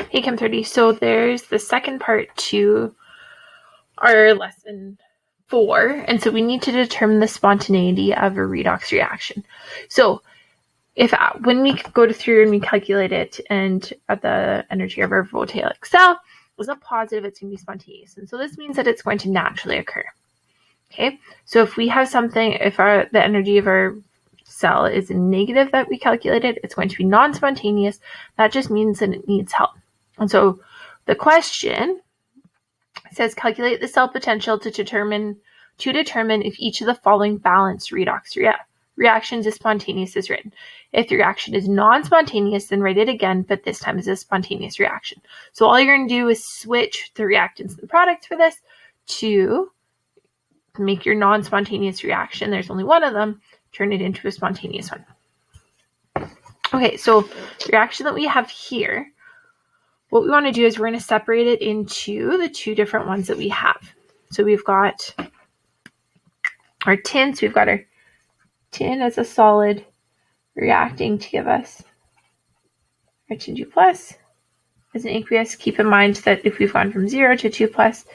Hey, Chem 30. So there's the second part to our lesson 4. And so we need to determine the spontaneity of a redox reaction. So if when we go through and we calculate it, and at the energy of our voltaic cell is a positive, it's going to be spontaneous. And so this means that it's going to naturally occur. Okay, so if we have something, if the energy of our cell is negative that we calculated, it's going to be non-spontaneous. That just means that it needs help. And so the question says calculate the cell potential to determine if each of the following balanced redox reactions is spontaneous as written. If the reaction is non-spontaneous, then write it again, but this time as a spontaneous reaction. So all you're going to do is switch the reactants and the products for this to make your non-spontaneous reaction, there's only one of them, turn it into a spontaneous one. Okay, so the reaction that we have here, what we want to do is we're going to separate it into the two different ones that we have. So we've got our tin, so we've got our tin as a solid reacting to give us our 2 plus as an aqueous. Keep in mind that if we've gone from 0 to 2 plus,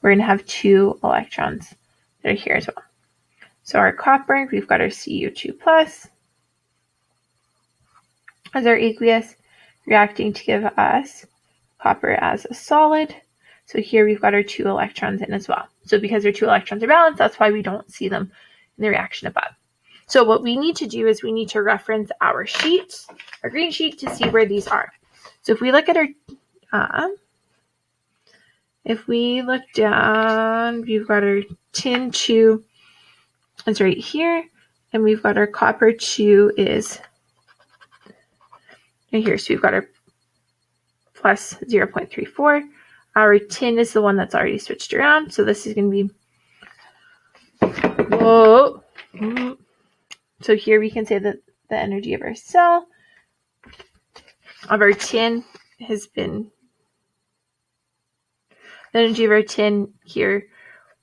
we're going to have 2 electrons that are here as well. So our copper, we've got our Cu2 plus as our aqueous, reacting to give us copper as a solid. So here we've got our 2 electrons in as well. So because our 2 electrons are balanced, that's why we don't see them in the reaction above. So what we need to do is we need to reference our sheet, our green sheet, to see where these are. So if we look at our, if we look down, we've got our tin 2 is right here, and we've got our copper 2 is right here. So we've got our plus 0.34. Our tin is the one that's already switched around, so this is going to be, whoa. So here we can say that the energy of our cell, of our tin, has been, the energy of our tin here,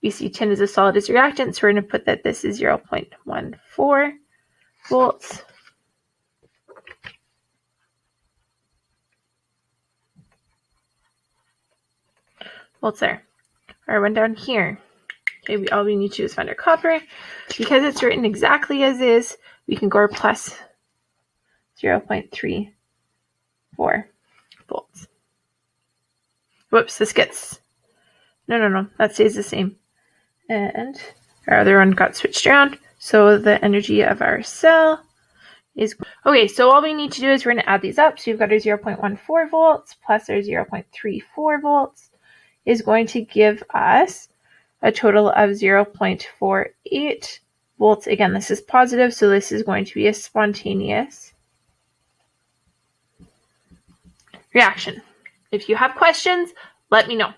we see tin as a solid as reactant, so we're going to put that this is 0.14 volts. Volts there. All right, one down here. Okay, all we need to do is find our copper. Because it's written exactly as is, we can go our plus 0.34 volts. Whoops, this gets, no, that stays the same. And our other one got switched around. So the energy of our cell is, okay, so all we need to do is we're going to add these up. So we've got our 0.14 volts plus our 0.34 volts is going to give us a total of 0.48 volts. Again, this is positive, so this is going to be a spontaneous reaction. If you have questions, let me know.